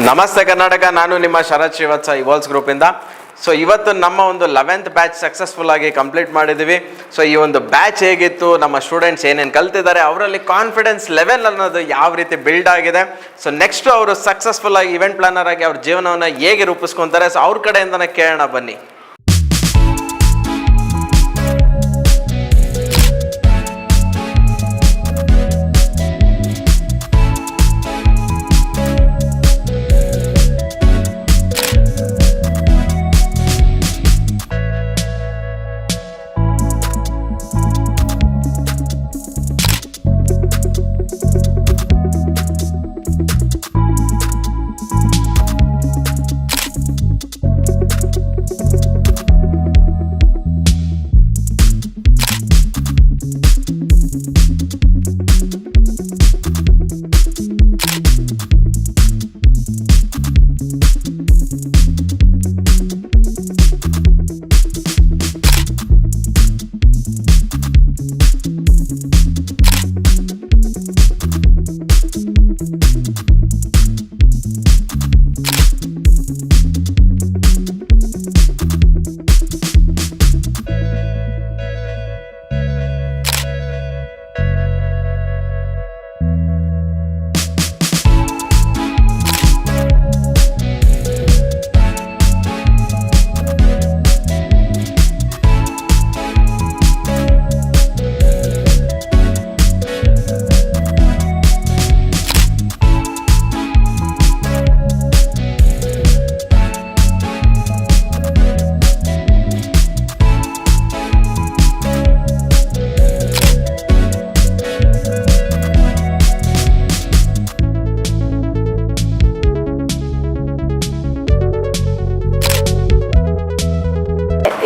ನಮಸ್ತೆ ಕರ್ನಾಟಕ, ನಾನು ನಿಮ್ಮ ಶರತ್ ಶ್ರೀವತ್ಸ ಇವಾಲ್ಸ್ ಗ್ರೂಪಿಂದ. ಸೊ ಇವತ್ತು ನಮ್ಮ ಒಂದು 11th ಬ್ಯಾಚ್ ಸಕ್ಸಸ್ಫುಲ್ ಆಗಿ ಕಂಪ್ಲೀಟ್ ಮಾಡಿದ್ದೀವಿ. ಸೊ ಈ ಒಂದು ಬ್ಯಾಚ್ ಹೇಗಿತ್ತು, ನಮ್ಮ ಸ್ಟೂಡೆಂಟ್ಸ್ ಏನೇನು ಕಲ್ತಿದ್ದಾರೆ, ಅವರಲ್ಲಿ ಕಾನ್ಫಿಡೆನ್ಸ್ ಲೆವೆಲ್ ಅನ್ನೋದು ಯಾವ ರೀತಿ ಬಿಲ್ಡ್ ಆಗಿದೆ, ಸೊ ನೆಕ್ಸ್ಟ್ ಅವರು ಸಕ್ಸಸ್ಫುಲ್ ಆಗಿ ಇವೆಂಟ್ ಪ್ಲಾನರ್ ಆಗಿ ಅವ್ರ ಜೀವನವನ್ನು ಹೇಗೆ ರೂಪಿಸ್ಕೊತಾರೆ, ಸೊ ಅವ್ರ ಕಡೆಯಿಂದನೇ ಕೇಳೋಣ ಬನ್ನಿ.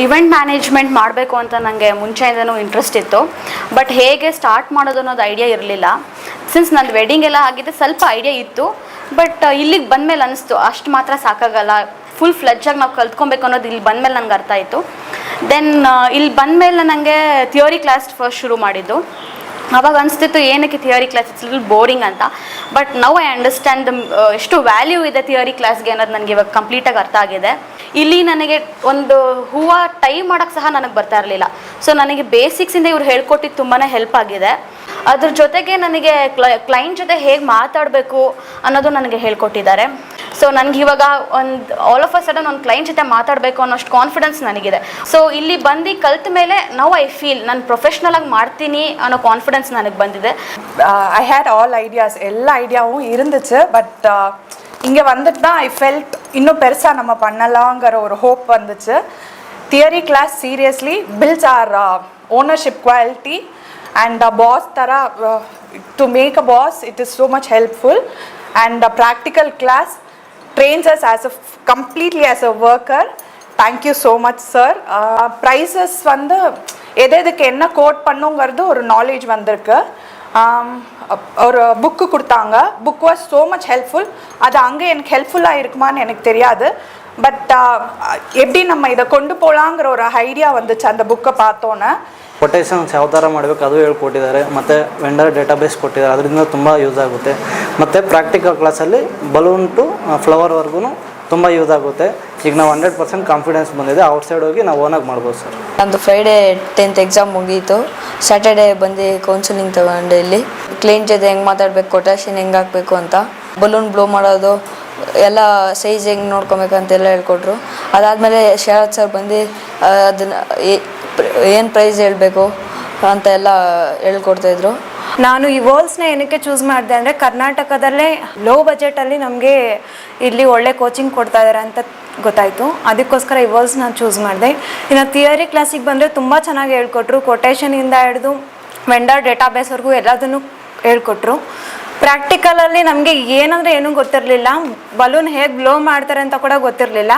ಇವೆಂಟ್ ಮ್ಯಾನೇಜ್ಮೆಂಟ್ ಮಾಡಬೇಕು ಅಂತ ನನಗೆ ಮುಂಚೆಯಿಂದನೂ ಇಂಟ್ರೆಸ್ಟ್ ಇತ್ತು, ಬಟ್ ಹೇಗೆ ಸ್ಟಾರ್ಟ್ ಮಾಡೋದು ಅನ್ನೋದು ಐಡಿಯಾ ಇರಲಿಲ್ಲ. ಸಿನ್ಸ್ ನಂದು ವೆಡ್ಡಿಂಗ್ ಎಲ್ಲ ಆಗಿದೆ, ಸ್ವಲ್ಪ ಐಡಿಯಾ ಇತ್ತು, ಬಟ್ ಇಲ್ಲಿಗೆ ಬಂದಮೇಲೆ ಅನಿಸ್ತು ಅಷ್ಟು ಮಾತ್ರ ಸಾಕಾಗಲ್ಲ, ಫುಲ್ ಫ್ಲೆಡ್ಜಾಗಿ ನಾವು ಕಲ್ತ್ಕೊಬೇಕು ಅನ್ನೋದು ಇಲ್ಲಿ ಬಂದಮೇಲೆ ನನಗೆ ಅರ್ಥ ಆಯಿತು. ದೆನ್ ಇಲ್ಲಿ ಬಂದಮೇಲೆ ನನಗೆ ಥಿಯರಿ ಕ್ಲಾಸ್ ಫಸ್ಟ್ ಶುರು ಮಾಡಿದ್ದು. ಆವಾಗ ಅನಿಸ್ತಿತ್ತು ಏನಕ್ಕೆ theory class it's little boring ಅಂತ, ಬಟ್ ನೌ ಐ ಅಂಡರ್ಸ್ಟ್ಯಾಂಡ್ ಎಷ್ಟು ವ್ಯಾಲ್ಯೂ ಇದೆ ಥಿಯರಿ ಕ್ಲಾಸ್ಗೆ ಅನ್ನೋದು ನನಗೆ ಇವಾಗ ಕಂಪ್ಲೀಟಾಗಿ ಅರ್ಥ ಆಗಿದೆ. ಇಲ್ಲಿ ನನಗೆ ಒಂದು ಹೂವು ಟೈ ಮಾಡೋಕ್ಕೆ ಸಹ ನನಗೆ ಬರ್ತಾ ಇರಲಿಲ್ಲ. ಸೊ ನನಗೆ ಬೇಸಿಕ್ಸಿಂದ ಇವ್ರು ಹೇಳ್ಕೊಟ್ಟಿದ್ದು ತುಂಬಾ ಹೆಲ್ಪ್ ಆಗಿದೆ. ಅದ್ರ ಜೊತೆಗೆ ನನಗೆ ಕ್ಲೈಂಟ್ ಜೊತೆ ಹೇಗೆ ಮಾತಾಡಬೇಕು ಅನ್ನೋದು ನನಗೆ ಹೇಳ್ಕೊಟ್ಟಿದ್ದಾರೆ. ಸೊ ನನಗೆ ಇವಾಗ ಒಂದು ಆಲ್ ಆಫ್ ಅ ಸಡನ್ ಒಂದು ಕ್ಲೈಂಟ್ ಜೊತೆ ಮಾತಾಡಬೇಕು ಅನ್ನೋಷ್ಟು ಕಾನ್ಫಿಡೆನ್ಸ್ ನನಗಿದೆ. ಸೊ ಇಲ್ಲಿ ಬಂದು ಕಲ್ತ ಮೇಲೆ ನೌ ಐ ಫೀಲ್ ನಾನು ಪ್ರೊಫೆಷ್ನಲಾಗಿ ಮಾಡ್ತೀನಿ ಅನ್ನೋ ಕಾನ್ಫಿಡೆನ್ಸ್ ನನಗೆ ಬಂದಿದೆ. ஐ ஹேட் ஆல் ஐடியாஸ், எல்லா ஐடியாவும் இருந்துச்சு. பட் இங்கே வந்துட்டு தான் ஐ ஃபெல்ட் இன்னும் பெருசாக நம்ம பண்ணலாங்கிற ஒரு ஹோப் வந்துச்சு. Theory class seriously builds our ownership quality and a boss tara to make a boss it is so much helpful, and a practical class trains us as a completely as a worker. Thank you so much sir. Prices வந்து எதுக்கு என்ன code பண்ணுங்கிறது ஒரு knowledge வந்திருக்கு. ஒரு book கொடுத்தாங்க, book was so much helpful. அது அங்கே எனக்கு ஹெல்ப்ஃபுல்லாக இருக்குமான்னு எனக்கு தெரியாது, பட் எப்படி நம்ம இதை கொண்டு போகலாங்கிற ஒரு ஐடியா வந்துச்சு அந்த புக்கை பார்த்தோன்னே. ಕೊಟೇಷನ್ಸ್ ಯಾವ ಥರ ಮಾಡಬೇಕು ಅದು ಹೇಳ್ಕೊಟ್ಟಿದ್ದಾರೆ, ಮತ್ತು ವೆಂಡರ್ ಡೇಟಾಬೇಸ್ ಕೊಟ್ಟಿದ್ದಾರೆ, ಅದರಿಂದ ತುಂಬ ಯೂಸ್ ಆಗುತ್ತೆ. ಮತ್ತು ಪ್ರಾಕ್ಟಿಕಲ್ ಕ್ಲಾಸಲ್ಲಿ ಬಲೂನ್ ಟು ಫ್ಲವರ್ವರೆಗೂ ತುಂಬ ಯೂಸ್ ಆಗುತ್ತೆ. ಈಗ ನಾವು 100% ಕಾನ್ಫಿಡೆನ್ಸ್ ಬಂದಿದೆ, ಔಟ್ಸೈಡ್ ಹೋಗಿ ನಾವು ಓನಾಗಿ ಮಾಡ್ಬೋದು ಸರ್. ನಂದು ಫ್ರೈಡೇ 10th ಎಕ್ಸಾಮ್ ಮುಗೀತು. ಸ್ಯಾಟರ್ಡೇ ಬಂದು ಕೌನ್ಸಿಲಿಂಗ್ ತೊಗೊಂಡೆ. ಇಲ್ಲಿ ಕ್ಲೈಂಟ್ ಜೊತೆ ಹೆಂಗೆ ಮಾತಾಡಬೇಕು, ಕೊಟೇಷನ್ ಹೆಂಗೆ ಹಾಕಬೇಕು ಅಂತ, ಬಲೂನ್ ಬ್ಲೋ ಮಾಡೋದು ಎಲ್ಲ ಸೈಜ್ ಹೆಂಗೆ ನೋಡ್ಕೊಬೇಕಂತೆಲ್ಲ ಹೇಳ್ಕೊಟ್ರು. ಅದಾದಮೇಲೆ ಶರತ್ ಸರ್ ಬಂದು ಅದನ್ನು ಏನು ಪ್ರೈಸ್ ಹೇಳಬೇಕು ಅಂತ ಎಲ್ಲ ಹೇಳ್ಕೊಡ್ತಾಯಿದ್ರು. ನಾನು ಇವಾಲ್ಸ್ನ ಏನಕ್ಕೆ ಚೂಸ್ ಮಾಡಿದೆ ಅಂದರೆ ಕರ್ನಾಟಕದಲ್ಲೇ ಲೋ ಬಜೆಟಲ್ಲಿ ನಮಗೆ ಇಲ್ಲಿ ಒಳ್ಳೆ ಕೋಚಿಂಗ್ ಕೊಡ್ತಾ ಇದ್ದಾರೆ ಅಂತ ಗೊತ್ತಾಯಿತು. ಅದಕ್ಕೋಸ್ಕರ ಇವಾಲ್ಸ್ ನಾನು ಚೂಸ್ ಮಾಡಿದೆ. ಇನ್ನು ಥಿಯರಿ ಕ್ಲಾಸಿಗೆ ಬಂದರೆ ತುಂಬ ಚೆನ್ನಾಗಿ ಹೇಳ್ಕೊಟ್ರು. ಕೊಟೇಷನಿಂದ ಹಿಡಿದು ವೆಂಡರ್ ಡೇಟಾಬೇಸ್ವರೆಗೂ ಎಲ್ಲದನ್ನು ಹೇಳ್ಕೊಟ್ರು. ಪ್ರಾಕ್ಟಿಕಲಲ್ಲಿ ನಮಗೆ ಏನಂದರೆ ಏನೂ ಗೊತ್ತಿರಲಿಲ್ಲ. ಬಲೂನ್ ಹೇಗೆ ಬ್ಲೋ ಮಾಡ್ತಾರೆ ಅಂತ ಕೂಡ ಗೊತ್ತಿರಲಿಲ್ಲ.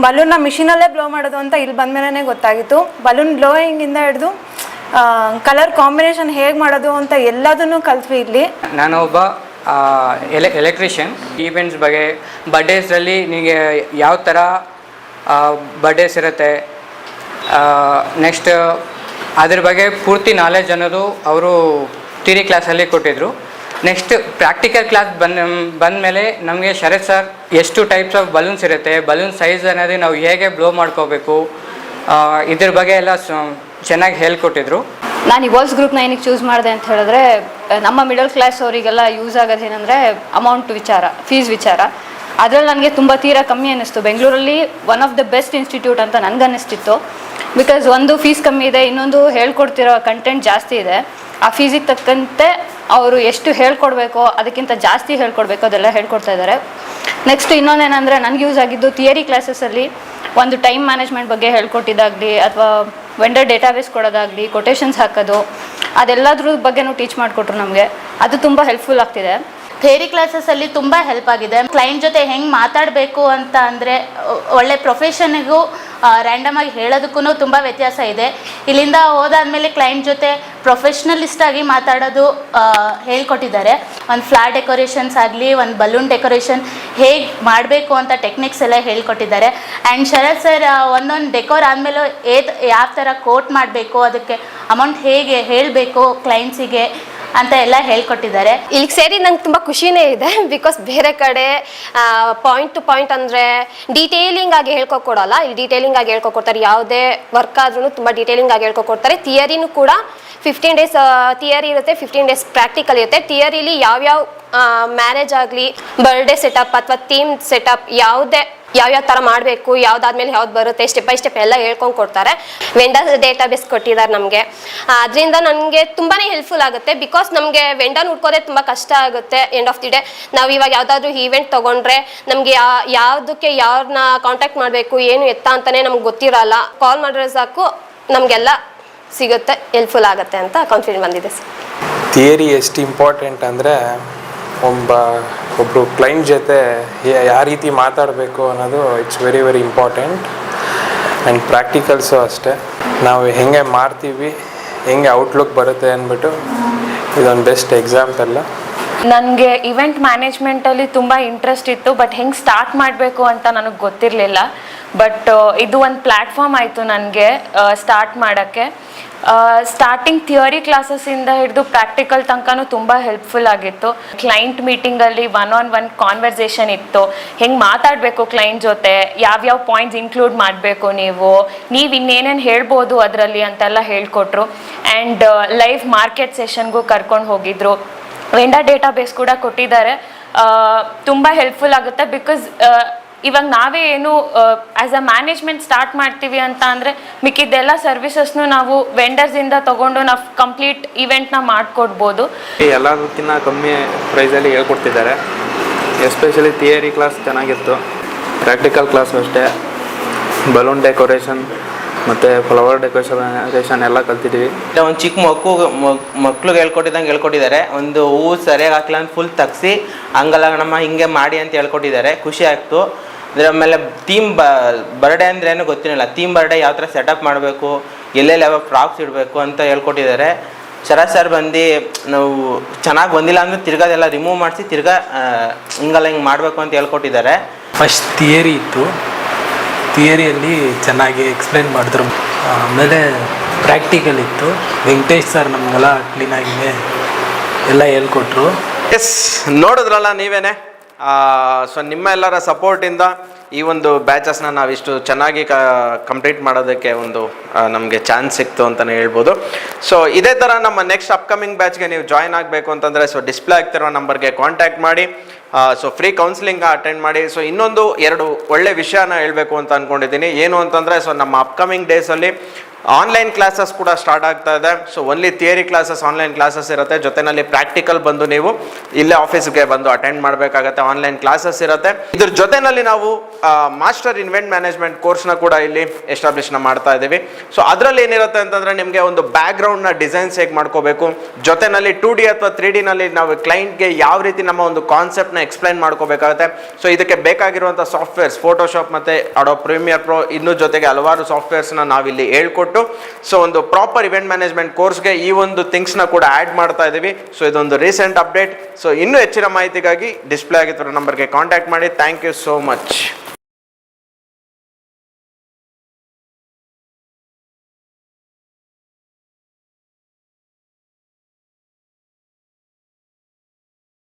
ಬಲೂನ್ನ ಮಿಷಿನಲ್ಲೇ ಬ್ಲೋ ಮಾಡೋದು ಅಂತ ಇಲ್ಲಿ ಬಂದಮೇಲೆ ಗೊತ್ತಾಗಿತ್ತು. ಬಲೂನ್ ಬ್ಲೋಯಿಂಗಿಂದ ಹಿಡಿದು ಕಲರ್ ಕಾಂಬಿನೇಷನ್ ಹೇಗೆ ಮಾಡೋದು ಅಂತ ಎಲ್ಲದನ್ನು ಕಲ್ತ್ವಿ ಇಲ್ಲಿ. ನಾನು ಒಬ್ಬ ಎಲೆಕ್ಟ್ರಿಷಿಯನ್. ಈವೆಂಟ್ಸ್ ಬಗ್ಗೆ ಬರ್ಡೇಸಲ್ಲಿ ನಿಮಗೆ ಯಾವ ಥರ ಬರ್ಡೇಸ್ ಇರುತ್ತೆ, ನೆಕ್ಸ್ಟ್ ಅದ್ರ ಬಗ್ಗೆ ಪೂರ್ತಿ ನಾಲೆಜ್ ಅನ್ನೋದು ಅವರು ಥಿಯರಿ ಕ್ಲಾಸಲ್ಲಿ ಕೊಟ್ಟಿದ್ದರು. ನೆಕ್ಸ್ಟ್ ಪ್ರಾಕ್ಟಿಕಲ್ ಕ್ಲಾಸ್ ಬಂದಮೇಲೆ ನಮಗೆ ಶರತ್ ಸರ್ ಎಷ್ಟು ಟೈಪ್ಸ್ ಆಫ್ ಬಲೂನ್ಸ್ ಇರುತ್ತೆ, ಬಲೂನ್ ಸೈಜ್ ಅನ್ನೋದು ನಾವು ಹೇಗೆ ಬ್ಲೋ ಮಾಡ್ಕೋಬೇಕು, ಇದ್ರ ಬಗ್ಗೆ ಎಲ್ಲ ಚೆನ್ನಾಗಿ ಹೇಳ್ಕೊಟ್ಟಿದ್ರು. ನಾನು ಇವಾಲ್ಸ್ ಗ್ರೂಪ್ನ ಏನಕ್ಕೆ ಚೂಸ್ ಮಾಡಿದೆ ಅಂತ ಹೇಳಿದ್ರೆ, ನಮ್ಮ ಮಿಡಲ್ ಕ್ಲಾಸ್ ಅವರಿಗೆಲ್ಲ ಯೂಸ್ ಆಗೋದು ಏನಂದರೆ ಅಮೌಂಟ್ ವಿಚಾರ, ಫೀಸ್ ವಿಚಾರ. ಅದರಲ್ಲಿ ನನಗೆ ತುಂಬ ತೀರಾ ಕಮ್ಮಿ ಅನ್ನಿಸ್ತು. ಬೆಂಗಳೂರಲ್ಲಿ one of the best institute ಅಂತ ನನಗನ್ನಿಸ್ತಿತ್ತು. ಬಿಕಾಸ್ ಒಂದು ಫೀಸ್ ಕಮ್ಮಿ ಇದೆ, ಇನ್ನೊಂದು ಹೇಳ್ಕೊಡ್ತಿರೋ ಕಂಟೆಂಟ್ ಜಾಸ್ತಿ ಇದೆ. ಆ ಫೀಸಿಗೆ ತಕ್ಕಂತೆ ಅವರು ಎಷ್ಟು ಹೇಳ್ಕೊಡ್ಬೇಕೋ ಅದಕ್ಕಿಂತ ಜಾಸ್ತಿ ಹೇಳ್ಕೊಡ್ಬೇಕು ಅದೆಲ್ಲ ಹೇಳ್ಕೊಡ್ತಾ ಇದ್ದಾರೆ. ನೆಕ್ಸ್ಟ್ ಇನ್ನೊಂದೇನೆಂದರೆ ನನಗೆ ಯೂಸ್ ಆಗಿದ್ದು ಥಿಯರಿ ಕ್ಲಾಸಸಲ್ಲಿ ಒಂದು ಟೈಮ್ ಮ್ಯಾನೇಜ್ಮೆಂಟ್ ಬಗ್ಗೆ ಹೇಳ್ಕೊಟ್ಟಿದ್ದಾಗಲಿ, ಅಥವಾ ವೆಂಡರ್ ಡೇಟಾಬೇಸ್ ಕೊಡೋದಾಗಲಿ, ಕೊಟೇಶನ್ಸ್ ಹಾಕೋದು, ಅದೆಲ್ಲದ್ರ ಬಗ್ಗೆನೂ ಟೀಚ್ ಮಾಡಿಕೊಟ್ರು ನಮಗೆ. ಅದು ತುಂಬ ಹೆಲ್ಪ್ಫುಲ್ ಆಗ್ತಿದೆ. ಥಿಯರಿ ಕ್ಲಾಸಸಲ್ಲಿ ತುಂಬ ಹೆಲ್ಪ್ ಆಗಿದೆ. ಕ್ಲೈಂಟ್ ಜೊತೆ ಹೆಂಗೆ ಮಾತಾಡಬೇಕು ಅಂತ ಅಂದರೆ ಒಳ್ಳೆ ಪ್ರೊಫೆಷನ್ನಿಗೂ ರ್ಯಾಂಡಮ್ ಆಗಿ ಹೇಳೋದಕ್ಕೂ ತುಂಬ ವ್ಯತ್ಯಾಸ ಇದೆ. ಇಲ್ಲಿಂದ ಹೋದಾದ್ಮೇಲೆ ಕ್ಲೈಂಟ್ ಜೊತೆ ಪ್ರೊಫೆಷ್ನಲಿಸ್ಟಾಗಿ ಮಾತಾಡೋದು ಹೇಳ್ಕೊಟ್ಟಿದ್ದಾರೆ. ಒಂದು ಫ್ಲಾರ್ ಡೆಕೋರೇಷನ್ಸ್ ಆಗಲಿ, ಒಂದು ಬಲೂನ್ ಡೆಕೋರೇಷನ್ ಹೇಗೆ ಮಾಡಬೇಕು ಅಂತ ಟೆಕ್ನಿಕ್ಸ್ ಎಲ್ಲ ಹೇಳ್ಕೊಟ್ಟಿದ್ದಾರೆ. ಆ್ಯಂಡ್ ಶರತ್ ಸರ್ ಒಂದೊಂದು ಡೆಕೋರ್ ಆದಮೇಲೆ ಯಾವ ಥರ ಕೋಟ್ ಮಾಡಬೇಕು, ಅದಕ್ಕೆ ಅಮೌಂಟ್ ಹೇಗೆ ಹೇಳಬೇಕು ಕ್ಲೈಂಟ್ಸಿಗೆ ಅಂತ ಎಲ್ಲ ಹೇಳ್ಕೊಟ್ಟಿದ್ದಾರೆ. ಇಲ್ಲಿಗೆ ಸೇರಿ ನಂಗೆ ತುಂಬ ಖುಷಿನೇ ಇದೆ. ಬಿಕಾಸ್ ಬೇರೆ ಕಡೆ ಪಾಯಿಂಟ್ ಟು ಪಾಯಿಂಟ್ ಅಂದರೆ ಡೀಟೇಲಿಂಗ್ ಆಗಿ ಹೇಳ್ಕೊಕೊಡಲ್ಲ, ಇಲ್ಲಿ ಡೀಟೇಲಿಂಗ್ ಆಗಿ ಹೇಳ್ಕೊಡ್ತಾರೆ. ಯಾವುದೇ ವರ್ಕ್ ಆದ್ರೂ ತುಂಬ ಡೀಟೇಲಿಂಗ್ ಆಗಿ ಹೇಳ್ಕೊಡ್ತಾರೆ. ಥಿಯರಿನೂ ಕೂಡ 15 days ಥಿಯರಿ ಇರುತ್ತೆ, 15 days ಪ್ರಾಕ್ಟಿಕಲ್ ಇರುತ್ತೆ. ಥಿಯರಿಲಿ ಯಾವ್ಯಾವ ಮ್ಯಾರೇಜ್ ಆಗಲಿ, ಬರ್ಡೇ ಸೆಟಪ್ ಅಥವಾ ಥೀಮ್ ಸೆಟಪ್ ಯಾವ್ಯಾವ ಥರ ಮಾಡಬೇಕು, ಯಾವುದಾದ್ಮೇಲೆ ಯಾವ್ದು ಬರುತ್ತೆ, ಸ್ಟೆಪ್ ಬೈ ಸ್ಟೆಪ್ ಎಲ್ಲ ಹೇಳ್ಕೊಂಡು ಕೊಡ್ತಾರೆ. ವೆಂಡರ್ ಡೇಟಾಬೇಸ್ ಕೊಟ್ಟಿದ್ದಾರೆ ನಮಗೆ. ಅದರಿಂದ ನನಗೆ ತುಂಬಾ ಹೆಲ್ಪ್ಫುಲ್ ಆಗುತ್ತೆ. ಬಿಕಾಸ್ ನಮಗೆ ವೆಂಡರ್ ಹುಡ್ಕೋದೇ ತುಂಬ ಕಷ್ಟ ಆಗುತ್ತೆ. ಎಂಡ್ ಆಫ್ ದಿ ಡೇ ನಾವು ಇವಾಗ ಯಾವುದಾದ್ರೂ ಈವೆಂಟ್ ತೊಗೊಂಡ್ರೆ ನಮಗೆ ಯಾವುದಕ್ಕೆ ಯಾರನ್ನ ಕಾಂಟ್ಯಾಕ್ಟ್ ಮಾಡಬೇಕು, ಏನು ಎತ್ತ ಅಂತಲೇ ನಮ್ಗೆ ಗೊತ್ತಿರಲ್ಲ. ಕಾಲ್ ಮಾಡಿದ್ರೆ ಸಾಕು ನಮಗೆಲ್ಲ ಸಿಗುತ್ತೆ, ಹೆಲ್ಪ್ಫುಲ್ ಆಗುತ್ತೆ ಅಂತ ಕಾನ್ಫಿಡೆಂಟ್ ಬಂದಿದೆ ಸರ್. ಥಿಯರಿ ಎಷ್ಟು ಇಂಪಾರ್ಟೆಂಟ್ ಅಂದರೆ ಒಬ್ಬರು ಕ್ಲೈಂಟ್ ಜೊತೆ ಯಾವ ರೀತಿ ಮಾತಾಡಬೇಕು ಅನ್ನೋದು it's very very important. And practicals ಅಷ್ಟೇ, ನಾವು ಹೆಂಗೆ ಮಾಡ್ತೀವಿ, ಹೆಂಗೆ ಔಟ್ಲುಕ್ ಬರುತ್ತೆ ಅಂದ್ಬಿಟ್ಟು ಇದೊಂದು ಬೆಸ್ಟ್ ಎಕ್ಸಾಂಪಲ್. ನನಗೆ ಇವೆಂಟ್ ಮ್ಯಾನೇಜ್ಮೆಂಟಲ್ಲಿ ತುಂಬ ಇಂಟ್ರೆಸ್ಟ್ ಇತ್ತು, ಬಟ್ ಹೆಂಗೆ ಸ್ಟಾರ್ಟ್ ಮಾಡಬೇಕು ಅಂತ ನನಗೆ ಗೊತ್ತಿರಲಿಲ್ಲ. ಬಟ್ ಇದು ಒಂದು ಪ್ಲ್ಯಾಟ್ಫಾರ್ಮ್ ಆಯಿತು ನನಗೆ ಸ್ಟಾರ್ಟ್ ಮಾಡೋಕ್ಕೆ. ಸ್ಟಾರ್ಟಿಂಗ್ ಥಿಯರಿ ಕ್ಲಾಸಸ್ಸಿಂದ ಹಿಡಿದು ಪ್ರಾಕ್ಟಿಕಲ್ ತನಕನೂ ತುಂಬ ಹೆಲ್ಪ್ಫುಲ್ ಆಗಿತ್ತು. ಕ್ಲೈಂಟ್ ಮೀಟಿಂಗಲ್ಲಿ 1-on-1 ಕಾನ್ವರ್ಸೇಷನ್ ಇತ್ತು. ಹೆಂಗೆ ಮಾತಾಡಬೇಕು ಕ್ಲೈಂಟ್ ಜೊತೆ, ಯಾವ್ಯಾವ ಪಾಯಿಂಟ್ಸ್ ಇನ್ಕ್ಲೂಡ್ ಮಾಡಬೇಕು, ನೀವು ಇನ್ನೇನೇನು ಹೇಳ್ಬೋದು ಅದರಲ್ಲಿ ಅಂತೆಲ್ಲ ಹೇಳ್ಕೊಟ್ರು. ಆ್ಯಂಡ್ ಲೈವ್ ಮಾರ್ಕೆಟ್ ಸೆಷನ್ಗೂ ಕರ್ಕೊಂಡು ಹೋಗಿದ್ರು. ವೆಂಡರ್ ಡೇಟಾಬೇಸ್ ಕೂಡ ಕೊಟ್ಟಿದ್ದಾರೆ. ತುಂಬ ಹೆಲ್ಪ್ಫುಲ್ ಆಗುತ್ತೆ. ಬಿಕಾಸ್ ಇವಾಗ ನಾವೇ ಏನು ಆ್ಯಸ್ ಅ ಮ್ಯಾನೇಜ್ಮೆಂಟ್ ಸ್ಟಾರ್ಟ್ ಮಾಡ್ತೀವಿ ಅಂತ ಅಂದರೆ ಮಿಕ್ಕಿದ್ದೆಲ್ಲ ಸರ್ವಿಸಸ್ನು ನಾವು ವೆಂಡರ್ಸಿಂದ ತೊಗೊಂಡು ನಾವು ಕಂಪ್ಲೀಟ್ ಇವೆಂಟ್ನ ಮಾಡಿಕೊಡ್ಬೋದು. ಎಲ್ಲದಕ್ಕಿಂತ ಕಮ್ಮಿ ಪ್ರೈಸಲ್ಲಿ ಹೇಳ್ಕೊಡ್ತಿದ್ದಾರೆ. ಎಸ್ಪೆಷಲಿ ಥಿಯರಿ ಕ್ಲಾಸ್ ಚೆನ್ನಾಗಿತ್ತು, ಪ್ರಾಕ್ಟಿಕಲ್ ಕ್ಲಾಸ್ ಅಷ್ಟೇ. ಬಲೂನ್ ಡೆಕೋರೇಷನ್ ಮತ್ತು ಫ್ಲವರ್ ಡೆಕೋರೇಷನ್ ಎಲ್ಲ ಕಲ್ತಿದ್ದೀವಿ. ಒಂದು ಚಿಕ್ಕ ಮಕ್ಳಿಗೆ ಹೇಳ್ಕೊಟ್ಟಿದ್ದಾರೆ. ಒಂದು ಹೂವು ಸರಿಯಾಗಿ ಹಾಕಿಲ್ಲ ಅಂತ ಫುಲ್ ತಗ್ಸಿ ಹಂಗಲ್ಲ ನಮ್ಮ ಹಿಂಗೆ ಮಾಡಿ ಅಂತ ಹೇಳ್ಕೊಟ್ಟಿದ್ದಾರೆ. ಖುಷಿ ಆಯಿತು. ಅದರ ಮೇಲೆ ಥೀಮ್ ಬರ್ಡೇ ಅಂದರೆ ಏನೂ ಗೊತ್ತಿರಲಿಲ್ಲ. ಥೀಮ್ ಬರ್ಡೇ ಯಾವ ಥರ ಸೆಟಪ್ ಮಾಡಬೇಕು, ಎಲ್ಲೆಲ್ಲಿ ಯಾವ ಫ್ರಾಕ್ಸ್ ಇಡಬೇಕು ಅಂತ ಹೇಳ್ಕೊಟ್ಟಿದ್ದಾರೆ. ಶರತ್ ಸರ್ ಬಂದು ನಾವು ಚೆನ್ನಾಗಿ ಬಂದಿಲ್ಲ ಅಂದರೆ ತಿರ್ಗಾದೆಲ್ಲ ರಿಮೂವ್ ಮಾಡಿಸಿ ತಿರ್ಗಾ ಹಿಂಗಲ್ಲ ಹಿಂಗೆ ಮಾಡಬೇಕು ಅಂತ ಹೇಳ್ಕೊಟ್ಟಿದ್ದಾರೆ. ಫಸ್ಟ್ ಥಿಯರಿ ಇತ್ತು, ಥಿಯರಿಯಲ್ಲಿ ಚೆನ್ನಾಗಿ ಎಕ್ಸ್ಪ್ಲೈನ್ ಮಾಡಿದ್ರು. ಆಮೇಲೆ ಪ್ರಾಕ್ಟಿಕಲ್ ಇತ್ತು. ವೆಂಕಟೇಶ್ ಸರ್ ನಮಗೆಲ್ಲ ಕ್ಲೀನಾಗಿ ಎಲ್ಲ ಹೇಳ್ಕೊಟ್ರು. ಎಸ್, ನೋಡಿದ್ರಲ್ಲ ನೀವೇನೆ. ಸೊ ನಿಮ್ಮ ಎಲ್ಲರ ಸಪೋರ್ಟಿಂದ ಈ ಒಂದು ಬ್ಯಾಚಸ್ನ ನಾವಿಷ್ಟು ಚೆನ್ನಾಗಿ ಕಂಪ್ಲೀಟ್ ಮಾಡೋದಕ್ಕೆ ಒಂದು ನಮಗೆ ಚಾನ್ಸ್ ಸಿಕ್ತು ಅಂತಲೇ ಹೇಳ್ಬೋದು. ಸೊ ಇದೇ ಥರ ನಮ್ಮ ನೆಕ್ಸ್ಟ್ ಅಪ್ಕಮಿಂಗ್ ಬ್ಯಾಚ್ಗೆ ನೀವು ಜಾಯ್ನ್ ಆಗಬೇಕು ಅಂತಂದರೆ ಸೊ ಡಿಸ್ಪ್ಲೇ ಆಗ್ತಿರೋ ನಂಬರ್ಗೆ ಕಾಂಟ್ಯಾಕ್ಟ್ ಮಾಡಿ. ಸೊ ಫ್ರೀ ಕೌನ್ಸಿಲಿಂಗ್ ಅಟೆಂಡ್ ಮಾಡಿ. ಸೊ ಇನ್ನೊಂದು 2 ಒಳ್ಳೆ ವಿಷಯನ ಹೇಳಬೇಕು ಅಂತ ಅಂದ್ಕೊಂಡಿದ್ದೀನಿ. ಏನು ಅಂತಂದರೆ ಸೊ ನಮ್ಮ ಅಪ್ಕಮಿಂಗ್ ಡೇಸಲ್ಲಿ ಆನ್ಲೈನ್ ಕ್ಲಾಸಸ್ ಕೂಡ ಸ್ಟಾರ್ಟ್ ಆಗ್ತಾ ಇದೆ. So only theory classes, online classes ಇರುತ್ತೆ. ಜೊತೆಯಲ್ಲಿ ಪ್ರಾಕ್ಟಿಕಲ್ ಬಂದು ನೀವು ಇಲ್ಲೇ ಆಫೀಸ್ಗೆ ಬಂದು ಅಟೆಂಡ್ ಮಾಡಬೇಕಾಗತ್ತೆ. ಆನ್ಲೈನ್ ಕ್ಲಾಸಸ್ ಇರುತ್ತೆ. ಇದ್ರ ಜೊತೆಯಲ್ಲಿ ನಾವು ಮಾಸ್ಟರ್ ಇವೆಂಟ್ ಮ್ಯಾನೇಜ್ಮೆಂಟ್ ಕೋರ್ಸ್ನ ಕೂಡ ಇಲ್ಲಿ ಎಸ್ಟಾಬ್ಲಿಷ್ನ ಮಾಡ್ತಾ ಇದ್ದೀವಿ. ಸೊ ಅದರಲ್ಲಿ ಏನಿರುತ್ತೆ ಅಂತಂದರೆ ನಿಮಗೆ ಒಂದು ಬ್ಯಾಕ್ಗ್ರೌಂಡ್ನ ಡಿಸೈನ್ಸ್ ಹೇಗೆ ಮಾಡ್ಕೋಬೇಕು, ಜೊತೆಯಲ್ಲಿ 2D ಅಥವಾ 3Dನಲ್ಲಿ ನಾವು ಕ್ಲೈಂಟ್ಗೆ ಯಾವ ರೀತಿ ನಮ್ಮ ಒಂದು ಕಾನ್ಸೆಪ್ಟ್ನ ಎಕ್ಸ್ಪ್ಲೈನ್ ಮಾಡ್ಕೋಬೇಕಾಗುತ್ತೆ. ಸೊ ಇದಕ್ಕೆ ಬೇಕಾಗಿರುವಂಥ ಸಾಫ್ಟ್ವೇರ್ಸ್ ಫೋಟೋಶಾಪ್ ಮತ್ತು ಅಡೋಬ್ ಪ್ರೀಮಿಯರ್ ಪ್ರೋ ಇನ್ನೂ ಜೊತೆಗೆ ಹಲವಾರು ಸಾಫ್ಟ್ವೇರ್ಸ್ನ ನಾವಿಲ್ಲಿ ಹೇಳ್ಕೊಟ್ಟು ಸೊ ಒಂದು ಪ್ರಾಪರ್ ಇವೆಂಟ್ ಮ್ಯಾನೇಜ್ಮೆಂಟ್ ಕೋರ್ಸ್ಗೆ ಈ ಒಂದು ಥಿಂಗ್ಸ್ನ ಕೂಡ ಆ್ಯಡ್ ಮಾಡ್ತಾ ಇದ್ದೀವಿ. ಸೊ ಇದೊಂದು ರೀಸೆಂಟ್ ಅಪ್ಡೇಟ್. ಸೊ ಇನ್ನೂ ಹೆಚ್ಚಿನ ಮಾಹಿತಿಗಾಗಿ ಡಿಸ್ಪ್ಲೇ ಆಗಿರೋ ನಂಬರ್ಗೆ ಕಾಂಟ್ಯಾಕ್ಟ್ ಮಾಡಿ. Thank you so much.